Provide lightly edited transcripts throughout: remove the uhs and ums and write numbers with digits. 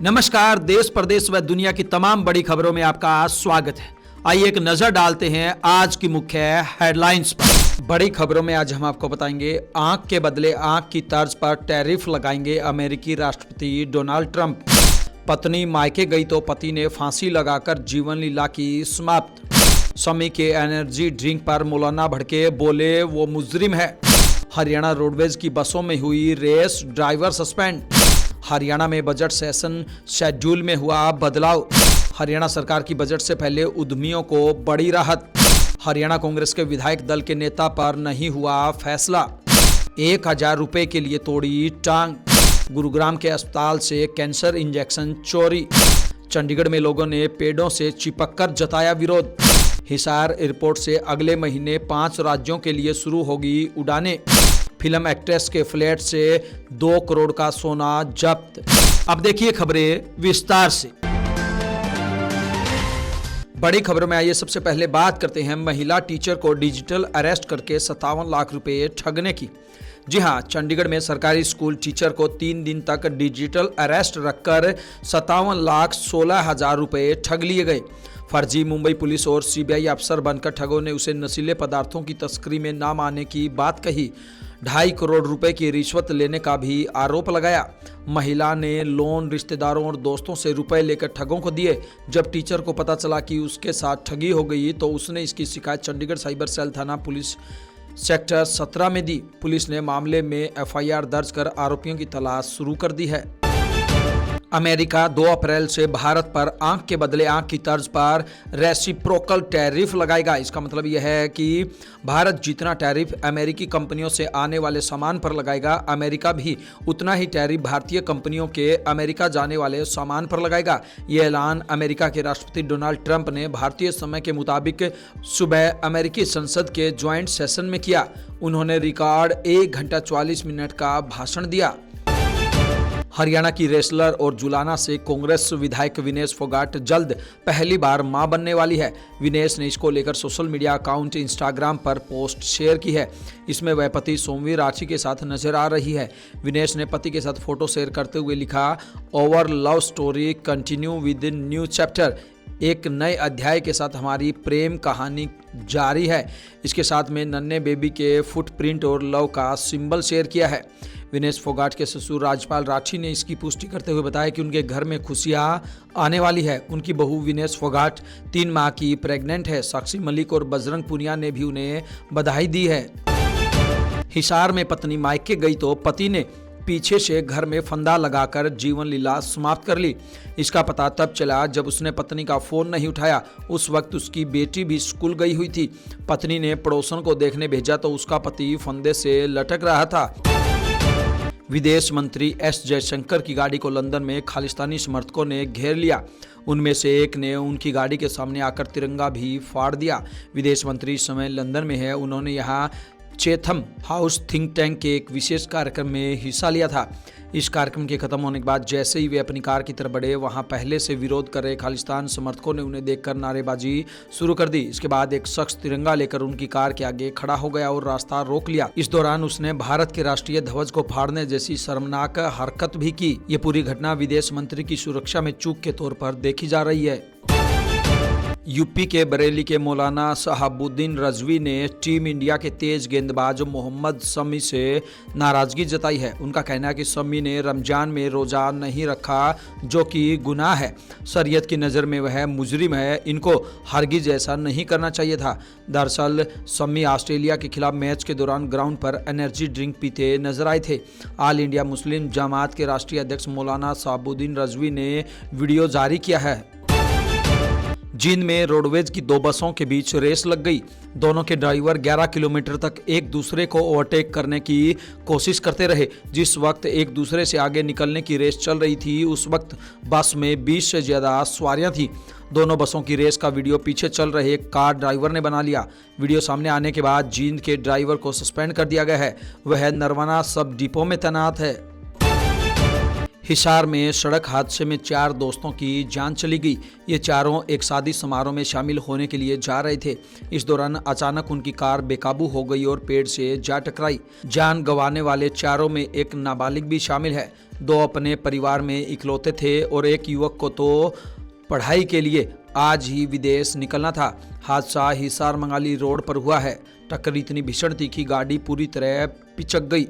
नमस्कार। देश प्रदेश व दुनिया की तमाम बड़ी खबरों में आपका स्वागत है। आइए एक नजर डालते हैं आज की मुख्य हेडलाइंस पर। बड़ी खबरों में आज हम आपको बताएंगे, आंख के बदले आंख की तर्ज पर टैरिफ लगाएंगे अमेरिकी राष्ट्रपति डोनाल्ड ट्रंप। पत्नी मायके गई तो पति ने फांसी लगाकर जीवन लीला की समाप्त। शमी के एनर्जी ड्रिंक पर मौलाना भड़के, बोले वो मुजरिम है। हरियाणा रोडवेज की बसों में हुई रेस, ड्राइवर सस्पेंड। हरियाणा में बजट सेशन शेड्यूल में हुआ बदलाव। हरियाणा सरकार की बजट से पहले उद्यमियों को बड़ी राहत। हरियाणा कांग्रेस के विधायक दल के नेता पर नहीं हुआ फैसला। 1000 रुपए के लिए तोड़ी टांग। गुरुग्राम के अस्पताल से कैंसर इंजेक्शन चोरी। चंडीगढ़ में लोगों ने पेड़ों से चिपककर जताया विरोध। हिसार एयरपोर्ट से अगले महीने 5 राज्यों के लिए शुरू होगी उड़ानें। फिल्म एक्ट्रेस के फ्लैट से 2 करोड़ का सोना जब्त। अब देखिए खबरें विस्तार से। बड़ी खबरों में आइए सबसे पहले बात करते हैं महिला टीचर को डिजिटल अरेस्ट करके 57 लाख रुपए ठगने की। जी हां, चंडीगढ़ में सरकारी स्कूल टीचर को 3 दिन तक डिजिटल अरेस्ट रखकर 57,16,000 रुपए ठग लिए गए। फर्जी मुंबई पुलिस और सीबीआई अफसर बनकर ठगों ने उसे नशीले पदार्थों की तस्करी में नाम आने की बात कही। 2.5 करोड़ रुपए की रिश्वत लेने का भी आरोप लगाया। महिला ने लोन, रिश्तेदारों और दोस्तों से रुपए लेकर ठगों को दिए। जब टीचर को पता चला कि उसके साथ ठगी हो गई तो उसने इसकी शिकायत चंडीगढ़ साइबर सेल थाना पुलिस सेक्टर 17 में दी। पुलिस ने मामले में एफआईआर दर्ज कर आरोपियों की तलाश शुरू कर दी है। अमेरिका 2 अप्रैल से भारत पर आंख के बदले आंख की तर्ज पर रेसिप्रोकल टैरिफ लगाएगा। इसका मतलब यह है कि भारत जितना टैरिफ अमेरिकी कंपनियों से आने वाले सामान पर लगाएगा, अमेरिका भी उतना ही टैरिफ भारतीय कंपनियों के अमेरिका जाने वाले सामान पर लगाएगा। यह ऐलान अमेरिका के राष्ट्रपति डोनाल्ड ट्रंप ने भारतीय समय के मुताबिक सुबह अमेरिकी संसद के ज्वाइंट सेशन में किया। उन्होंने रिकॉर्ड 1 घंटा 44 मिनट का भाषण दिया। हरियाणा की रेसलर और जुलाना से कांग्रेस विधायक विनेश फोगाट जल्द पहली बार मां बनने वाली है। विनेश ने इसको लेकर सोशल मीडिया अकाउंट इंस्टाग्राम पर पोस्ट शेयर की है। इसमें वह पति सोमवीर राठी के साथ नजर आ रही है। विनेश ने पति के साथ फोटो शेयर करते हुए लिखा, over love story continue with new chapter. एक नए अध्याय के साथ हमारी प्रेम कहानी जारी है। इसके साथ में नन्हे बेबी के फुटप्रिंट और लव का सिंबल शेयर किया है। विनेश फोगाट के ससुर राजपाल राठी ने इसकी पुष्टि करते हुए बताया कि उनके घर में खुशियां आने वाली है। उनकी बहू विनेश फोगाट 3 माह की प्रेग्नेंट है। साक्षी मलिक और बजरंग पुनिया ने भी उन्हें बधाई दी है। हिसार में पत्नी मायके गई तो पति ने पीछे से घर में फंदा लगाकर जीवन लीला समाप्त कर ली। इसका पता तब चला जब उसने पत्नी का फोन नहीं उठाया। उस वक्त उसकी बेटी भी स्कूल गई हुई थी। पत्नी ने पड़ोसन को देखने भेजा तो उसका पति फंदे से लटक रहा था। विदेश मंत्री एस जयशंकर की गाड़ी को लंदन में खालिस्तानी समर्थकों ने घेर लिया। उनमें से एक ने उनकी गाड़ी के सामने आकर तिरंगा भी फाड़ दिया। विदेश मंत्री इस समय लंदन में है। उन्होंने यहाँ चैथम हाउस थिंक टैंक के एक विशेष कार्यक्रम में हिस्सा लिया था। इस कार्यक्रम के खत्म होने के बाद जैसे ही वे अपनी कार की तरफ बढ़े, वहां पहले से विरोध कर रहे खालिस्तान समर्थकों ने उन्हें देखकर नारेबाजी शुरू कर दी। इसके बाद एक शख्स तिरंगा लेकर उनकी कार के आगे खड़ा हो गया और रास्ता रोक लिया। इस दौरान उसने भारत के राष्ट्रीय ध्वज को फाड़ने जैसी शर्मनाक हरकत भी की। ये पूरी घटना विदेश मंत्री की सुरक्षा में चूक के तौर पर देखी जा रही है। यूपी के बरेली के मौलाना शहाबुद्दीन रजवी ने टीम इंडिया के तेज गेंदबाज मोहम्मद शमी से नाराजगी जताई है। उनका कहना है कि शमी ने रमजान में रोजा नहीं रखा, जो कि गुनाह है। शरीयत की नज़र में वह मुजरिम है। इनको हरगिज ऐसा नहीं करना चाहिए था। दरअसल शमी ऑस्ट्रेलिया के खिलाफ मैच के दौरान ग्राउंड पर एनर्जी ड्रिंक पीते नजर आए थे। ऑल इंडिया मुस्लिम जमात के राष्ट्रीय अध्यक्ष मौलाना शहाबुद्दीन रजवी ने वीडियो जारी किया है। जींद में रोडवेज की 2 बसों के बीच रेस लग गई। दोनों के ड्राइवर 11 किलोमीटर तक एक दूसरे को ओवरटेक करने की कोशिश करते रहे। जिस वक्त एक दूसरे से आगे निकलने की रेस चल रही थी, उस वक्त बस में 20 से ज़्यादा सवारियां थीं। दोनों बसों की रेस का वीडियो पीछे चल रहे कार ड्राइवर ने बना लिया। वीडियो सामने आने के बाद जींद के ड्राइवर को सस्पेंड कर दिया गया है। वह नरवाना सब डिपो में तैनात है। हिसार में सड़क हादसे में 4 दोस्तों की जान चली गई। ये चारों एक शादी समारोह में शामिल होने के लिए जा रहे थे। इस दौरान अचानक उनकी कार बेकाबू हो गई और पेड़ से जा टकराई। जान गंवाने वाले चारों में एक नाबालिग भी शामिल है। 2 अपने परिवार में इकलौते थे और एक युवक को तो पढ़ाई के लिए आज ही विदेश निकलना था। हादसा हिसार मंगाली रोड पर हुआ है। टक्कर इतनी भीषण थी कि गाड़ी पूरी तरह पिचक गई।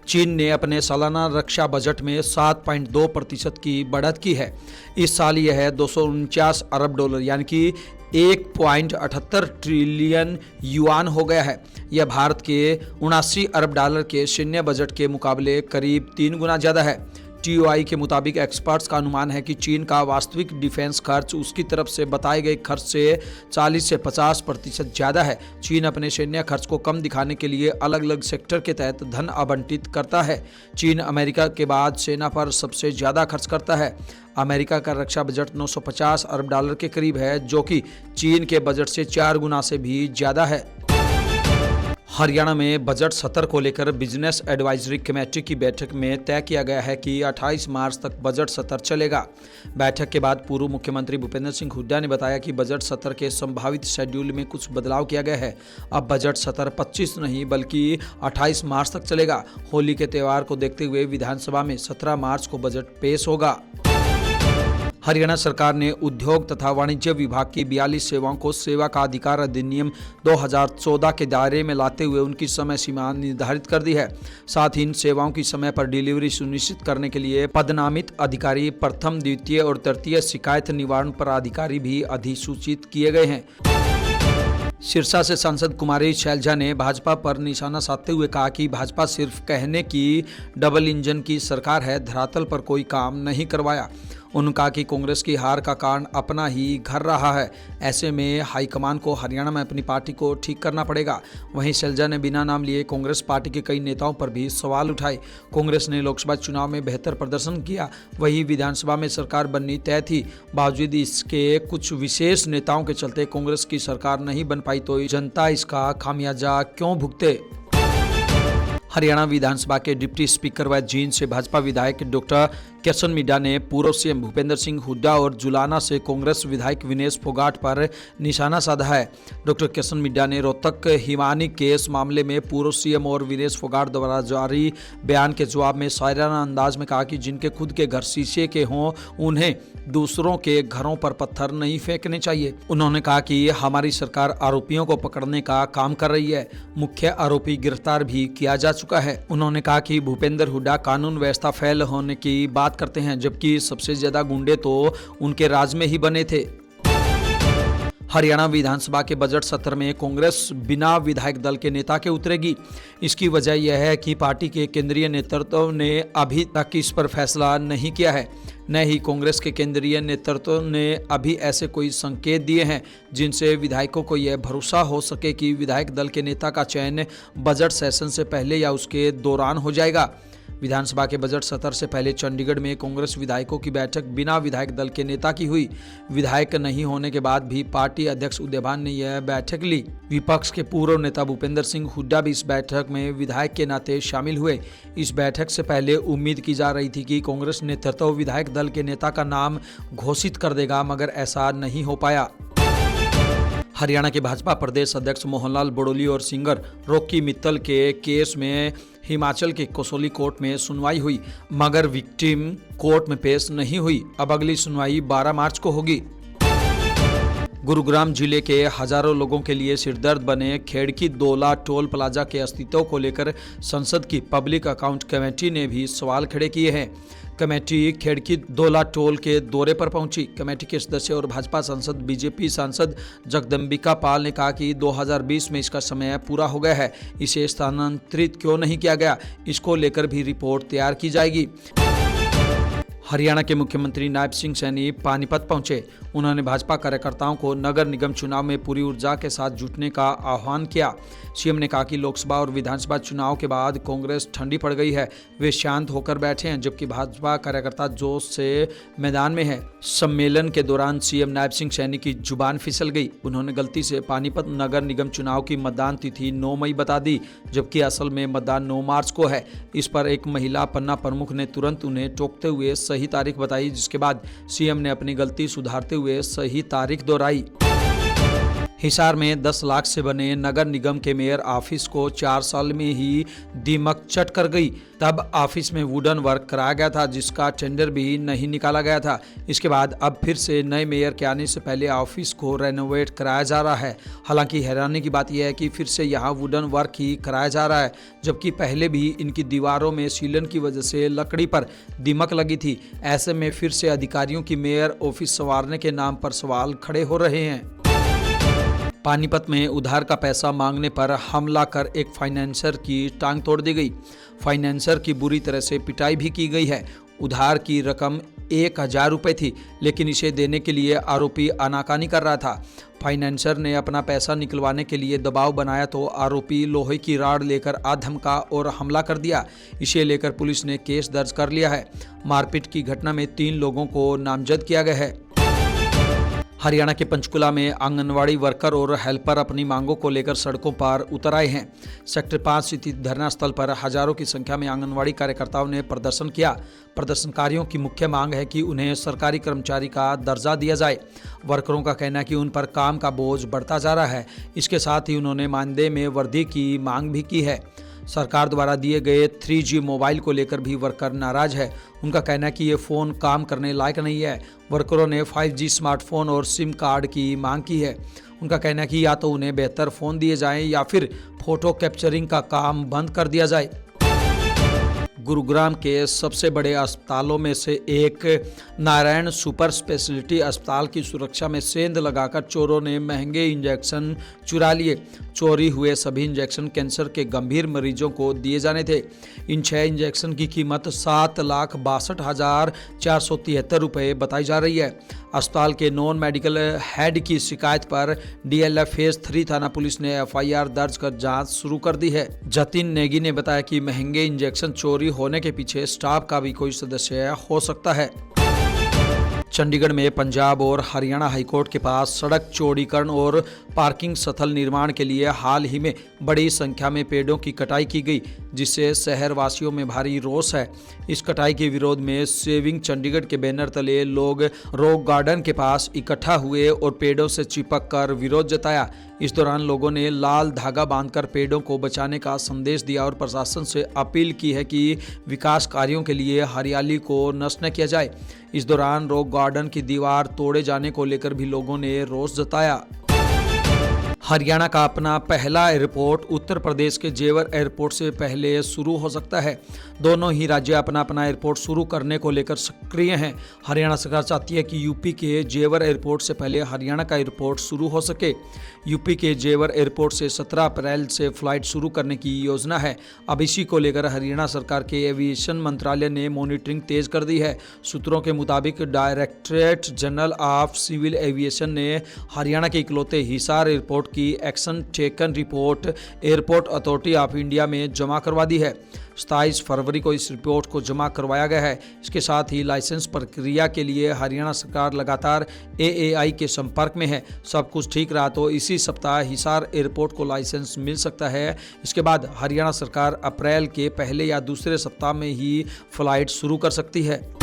चीन ने अपने सालाना रक्षा बजट में 7.2% की बढ़त की है। इस साल यह 249 अरब डॉलर यानी कि 1.78 ट्रिलियन युआन हो गया है। यह भारत के 79 अरब डॉलर के सैन्य बजट के मुकाबले करीब 3 गुना ज़्यादा है। TOI के मुताबिक एक्सपर्ट्स का अनुमान है कि चीन का वास्तविक डिफेंस खर्च उसकी तरफ से बताए गए खर्च से 40 से 50% ज़्यादा है। चीन अपने सैन्य खर्च को कम दिखाने के लिए अलग अलग सेक्टर के तहत धन आवंटित करता है। चीन अमेरिका के बाद सेना पर सबसे ज़्यादा खर्च करता है। अमेरिका का रक्षा बजट 950 अरब डॉलर के करीब है, जो कि चीन के बजट से 4 गुना से भी ज़्यादा है। हरियाणा में बजट सत्र को लेकर बिजनेस एडवाइजरी कमेटी की बैठक में तय किया गया है कि 28 मार्च तक बजट सत्र चलेगा। बैठक के बाद पूर्व मुख्यमंत्री भूपेंद्र सिंह हुड्डा ने बताया कि बजट सत्र के संभावित शेड्यूल में कुछ बदलाव किया गया है। अब बजट सत्र 25 नहीं बल्कि 28 मार्च तक चलेगा। होली के त्यौहार को देखते हुए विधानसभा में 17 मार्च को बजट पेश होगा। हरियाणा सरकार ने उद्योग तथा वाणिज्य विभाग की 42 सेवाओं को सेवा का अधिकार अधिनियम 2014 के दायरे में लाते हुए उनकी समय सीमा निर्धारित कर दी है। साथ ही इन सेवाओं की समय पर डिलीवरी सुनिश्चित करने के लिए पदनामित अधिकारी, प्रथम, द्वितीय और तृतीय शिकायत निवारण पदाधिकारी भी अधिसूचित किए गए हैं। सिरसा से सांसद कुमारी शैलजा ने भाजपा पर निशाना साधते हुए कहा कि भाजपा सिर्फ कहने की डबल इंजन की सरकार है, धरातल पर कोई काम नहीं करवाया। उन्होंने कहा कि कांग्रेस की हार का कारण अपना ही घर रहा है। ऐसे में हाईकमान को हरियाणा में अपनी पार्टी को ठीक करना पड़ेगा। वहीं शैलजा ने बिना नाम लिए कांग्रेस पार्टी के कई नेताओं पर भी सवाल उठाए। कांग्रेस ने लोकसभा चुनाव में बेहतर प्रदर्शन किया, वहीं विधानसभा में सरकार बननी तय थी। बावजूद इसके कुछ विशेष नेताओं के चलते कांग्रेस की सरकार नहीं बन पाई, तो जनता इसका खामियाजा क्यों भुगते। हरियाणा विधानसभा के डिप्टी स्पीकर व जींद से भाजपा विधायक डॉक्टर किशन मिड्डा ने पूर्व सीएम भूपेंद्र सिंह हुड्डा और जुलाना से कांग्रेस विधायक विनेश फोगाट पर निशाना साधा है। डॉक्टर किशन मिड्डा ने रोहतक हिमानी केस मामले में पूर्व सीएम और विनेश फोगाट द्वारा जारी बयान के जवाब में शायराना अंदाज में कहा कि जिनके खुद के घर शीशे के हों उन्हें दूसरों के घरों पर पत्थर नहीं फेंकने चाहिए। उन्होंने कहा कि हमारी सरकार आरोपियों को पकड़ने का काम कर रही है। मुख्य आरोपी गिरफ्तार भी किया जा चुका है। उन्होंने कहा कि भूपेंद्र हुड्डा कानून व्यवस्था फैल होने की बात करते हैं, जबकि सबसे ज्यादा गुंडे तो उनके राज में ही बने थे। हरियाणा विधानसभा के बजट सत्र में कांग्रेस बिना विधायक दल के नेता के उतरेगी। इसकी वजह यह है कि पार्टी के केंद्रीय नेतृत्व ने अभी तक इस पर फैसला नहीं किया है। न ही कांग्रेस के केंद्रीय नेतृत्व ने अभी ऐसे कोई संकेत दिए हैं जिनसे विधायकों को यह भरोसा हो सके कि विधायक दल के नेता का चयन बजट सेशन से पहले या उसके दौरान हो जाएगा। विधानसभा के बजट सत्र से पहले चंडीगढ़ में कांग्रेस विधायकों की बैठक बिना विधायक दल के नेता की हुई। विधायक नहीं होने के बाद भी पार्टी अध्यक्ष उदयभान ने यह बैठक ली। विपक्ष के पूर्व नेता भूपेंद्र सिंह हुड्डा भी इस बैठक में विधायक के नाते शामिल हुए। इस बैठक से पहले उम्मीद की जा रही थी कि कांग्रेस नेतृत्व विधायक दल के नेता का नाम घोषित कर देगा, मगर ऐसा नहीं हो पाया। हरियाणा के भाजपा प्रदेश अध्यक्ष मोहनलाल बड़ोली और सिंगर रॉकी मित्तल के केस में हिमाचल के कसौली कोर्ट में सुनवाई हुई, मगर विक्टिम कोर्ट में पेश नहीं हुई। अब अगली सुनवाई 12 मार्च को होगी। गुरुग्राम जिले के हजारों लोगों के लिए सिरदर्द बने खेड़की दोला टोल प्लाजा के अस्तित्व को लेकर संसद की पब्लिक अकाउंट कमेटी ने भी सवाल खड़े किए हैं। कमेटी खेड़की दोला टोल के दौरे पर पहुंची। कमेटी के सदस्य और भाजपा सांसद बीजेपी सांसद जगदम्बिका पाल ने कहा कि 2020 में इसका समय पूरा हो गया है, इसे स्थानांतरित क्यों नहीं किया गया, इसको लेकर भी रिपोर्ट तैयार की जाएगी। हरियाणा के मुख्यमंत्री नायब सिंह सैनी पानीपत पहुंचे। उन्होंने भाजपा कार्यकर्ताओं को नगर निगम चुनाव में पूरी ऊर्जा के साथ जुटने का आह्वान किया। सीएम ने कहा कि लोकसभा और विधानसभा चुनाव के बाद कांग्रेस ठंडी पड़ गई है, वे शांत होकर बैठे हैं, जबकि भाजपा कार्यकर्ता जोश से मैदान में है। सम्मेलन के दौरान सीएम नायब सिंह सैनी की जुबान फिसल गई। उन्होंने गलती से पानीपत नगर निगम चुनाव की मतदान तिथि 9 मई बता दी, जबकि असल में मतदान 9 मार्च को है। इस पर एक महिला पन्ना प्रमुख ने तुरंत उन्हें टोकते हुए सही तारीख बताई, जिसके बाद सीएम ने अपनी गलती सुधारते हुए सही तारीख दोहराई। हिसार में 10 लाख से बने नगर निगम के मेयर ऑफिस को 4 साल में ही दीमक चट कर गई। तब ऑफिस में वुडन वर्क कराया गया था, जिसका टेंडर भी नहीं निकाला गया था। इसके बाद अब फिर से नए मेयर के आने से पहले ऑफिस को रेनोवेट कराया जा रहा है। हालांकि हैरानी की बात यह है कि फिर से यहाँ वुडन वर्क ही कराया जा रहा है, जबकि पहले भी इनकी दीवारों में सीलन की वजह से लकड़ी पर दीमक लगी थी। ऐसे में फिर से अधिकारियों की मेयर ऑफिस संवारने के नाम पर सवाल खड़े हो रहे हैं। पानीपत में उधार का पैसा मांगने पर हमला कर एक फाइनेंसर की टांग तोड़ दी गई। फाइनेंसर की बुरी तरह से पिटाई भी की गई है। उधार की रकम 1000 रुपये थी, लेकिन इसे देने के लिए आरोपी आनाकानी कर रहा था। फाइनेंसर ने अपना पैसा निकलवाने के लिए दबाव बनाया तो आरोपी लोहे की राड लेकर आधमका और हमला कर दिया। इसे लेकर पुलिस ने केस दर्ज कर लिया है। मारपीट की घटना में 3 लोगों को नामजद किया गया है। हरियाणा के पंचकुला में आंगनवाड़ी वर्कर और हेल्पर अपनी मांगों को लेकर सड़कों पर उतर आए हैं। सेक्टर 5 स्थित धरना स्थल पर हजारों की संख्या में आंगनवाड़ी कार्यकर्ताओं ने प्रदर्शन किया। प्रदर्शनकारियों की मुख्य मांग है कि उन्हें सरकारी कर्मचारी का दर्जा दिया जाए। वर्करों का कहना है कि उन पर काम का बोझ बढ़ता जा रहा है। इसके साथ ही उन्होंने मानदेय में वृद्धि की मांग भी की है। सरकार द्वारा दिए गए 3G मोबाइल को लेकर भी वर्कर नाराज है। उनका कहना है कि ये फ़ोन काम करने लायक नहीं है। वर्करों ने 5G स्मार्टफोन और सिम कार्ड की मांग की है। उनका कहना है कि या तो उन्हें बेहतर फ़ोन दिए जाएं या फिर फ़ोटो कैप्चरिंग का काम बंद कर दिया जाए। गुरुग्राम के सबसे बड़े अस्पतालों में से एक नारायण सुपर स्पेशलिटी अस्पताल की सुरक्षा में सेंध लगाकर चोरों ने महंगे इंजेक्शन चुरा लिए। चोरी हुए सभी इंजेक्शन कैंसर के गंभीर मरीजों को दिए जाने थे। इन 6 इंजेक्शन की कीमत 7,62,473 रुपये बताई जा रही है। अस्पताल के नॉन मेडिकल हेड की शिकायत पर DLF फेज 3 थाना पुलिस ने FIR दर्ज कर जांच शुरू कर दी है। जतिन नेगी ने बताया कि महंगे इंजेक्शन चोरी होने के पीछे स्टाफ का भी कोई सदस्य हो सकता है। चंडीगढ़ में पंजाब और हरियाणा हाईकोर्ट के पास सड़क चौड़ीकरण और पार्किंग स्थल निर्माण के लिए हाल ही में बड़ी संख्या में पेड़ों की कटाई की गई, जिससे शहर वासियों में भारी रोष है। इस कटाई के विरोध में सेविंग चंडीगढ़ के बैनर तले लोग रॉक गार्डन के पास इकट्ठा हुए और पेड़ों से चिपक कर विरोध जताया। इस दौरान लोगों ने लाल धागा बांधकर पेड़ों को बचाने का संदेश दिया और प्रशासन से अपील की है कि विकास कार्यों के लिए हरियाली को नष्ट न किया जाए। इस दौरान रॉक गार्डन की दीवार तोड़े जाने को लेकर भी लोगों ने रोष जताया। हरियाणा का अपना पहला एयरपोर्ट उत्तर प्रदेश के जेवर एयरपोर्ट से पहले शुरू हो सकता है। दोनों ही राज्य अपना अपना एयरपोर्ट शुरू करने को लेकर सक्रिय हैं। हरियाणा सरकार चाहती है कि यूपी के जेवर एयरपोर्ट से पहले हरियाणा का एयरपोर्ट शुरू हो सके। यूपी के जेवर एयरपोर्ट से 17 अप्रैल से फ्लाइट शुरू करने की योजना है। अब इसी को लेकर हरियाणा सरकार के एविएशन मंत्रालय ने मॉनिटरिंग तेज कर दी है। सूत्रों के मुताबिक Directorate General of Civil Aviation ने हरियाणा के इकलौते हिसार एयरपोर्ट की action taken report airport Authority of India में जमा करवा दी है। 27 फरवरी को इस रिपोर्ट को जमा करवाया गया है। इसके साथ ही लाइसेंस प्रक्रिया के लिए हरियाणा सरकार लगातार AAI के संपर्क में है। सब कुछ ठीक रहा तो इसी सप्ताह हिसार एयरपोर्ट को लाइसेंस मिल सकता है। इसके बाद हरियाणा सरकार अप्रैल के पहले या दूसरे सप्ताह में ही फ्लाइट शुरू कर सकती है।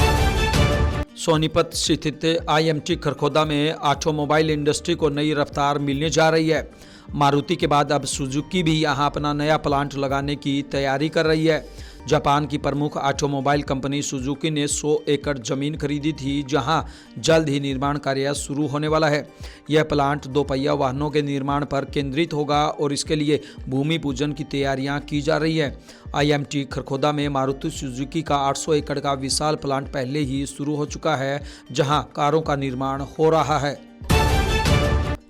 सोनीपत स्थित IMT खरखोदा में ऑटोमोबाइल इंडस्ट्री को नई रफ्तार मिलने जा रही है। मारुति के बाद अब सुजुकी भी यहां अपना नया प्लांट लगाने की तैयारी कर रही है। जापान की प्रमुख ऑटोमोबाइल कंपनी सुजुकी ने 100 एकड़ जमीन खरीदी थी, जहां जल्द ही निर्माण कार्य शुरू होने वाला है। यह प्लांट 2 पहिया वाहनों के निर्माण पर केंद्रित होगा और इसके लिए भूमि पूजन की तैयारियां की जा रही है। IMT खरखोदा में मारुति सुजुकी का 800 एकड़ का विशाल प्लांट पहले ही शुरू हो चुका है, जहां कारों का निर्माण हो रहा है।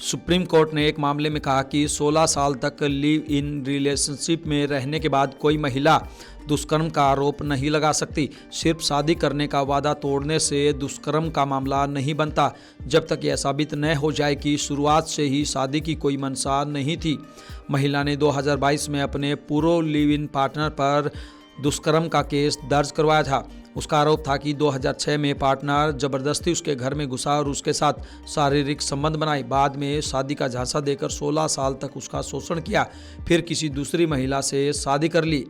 सुप्रीम कोर्ट ने एक मामले में कहा कि 16 साल तक लिव इन रिलेशनशिप में रहने के बाद कोई महिला दुष्कर्म का आरोप नहीं लगा सकती। सिर्फ शादी करने का वादा तोड़ने से दुष्कर्म का मामला नहीं बनता, जब तक यह साबित न हो जाए कि शुरुआत से ही शादी की कोई मंशा नहीं थी। महिला ने 2022 में अपने पूर्व लिव इन पार्टनर पर दुष्कर्म का केस दर्ज करवाया था। उसका आरोप था कि 2006 में पार्टनर जबरदस्ती उसके घर में घुसा और उसके साथ शारीरिक संबंध बनाए। बाद में शादी का झांसा देकर 16 साल तक उसका शोषण किया, फिर किसी दूसरी महिला से शादी कर ली।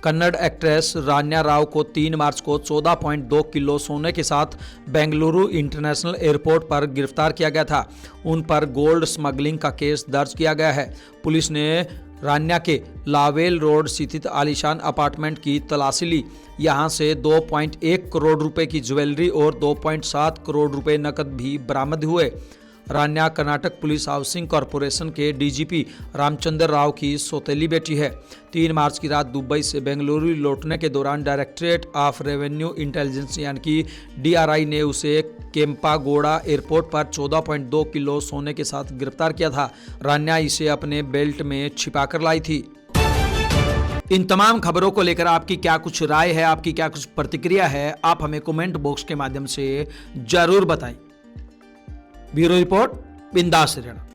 कन्नड़ एक्ट्रेस रान्या राव को 3 मार्च को 14.2 किलो सोने के साथ बेंगलुरु इंटरनेशनल एयरपोर्ट पर गिरफ्तार किया गया था। उन पर गोल्ड स्मगलिंग का केस दर्ज किया गया है। पुलिस ने रान्या के लावेल रोड स्थित आलीशान अपार्टमेंट की तलाशी ली। यहां से 2.1 करोड़ रुपए की ज्वेलरी और 2.7 करोड़ रुपए नकद भी बरामद हुए। रान्या कर्नाटक पुलिस हाउसिंग कॉरपोरेशन के डीजीपी रामचंद्र राव की सौतेली बेटी है। 3 मार्च की रात दुबई से बेंगलुरु लौटने के दौरान डायरेक्टरेट ऑफ रेवेन्यू इंटेलिजेंस यानी कि डीआरआई ने उसे केम्पागोड़ा एयरपोर्ट पर 14.2 किलो सोने के साथ गिरफ्तार किया था। रान्या इसे अपने बेल्ट में छिपाकर लाई थी। इन तमाम खबरों को लेकर आपकी क्या कुछ राय है, आपकी क्या कुछ प्रतिक्रिया है, आप हमें कमेंट बॉक्स के माध्यम से जरूर बताएं। ब्यूरो रिपोर्ट, बिंदास हरियाणा।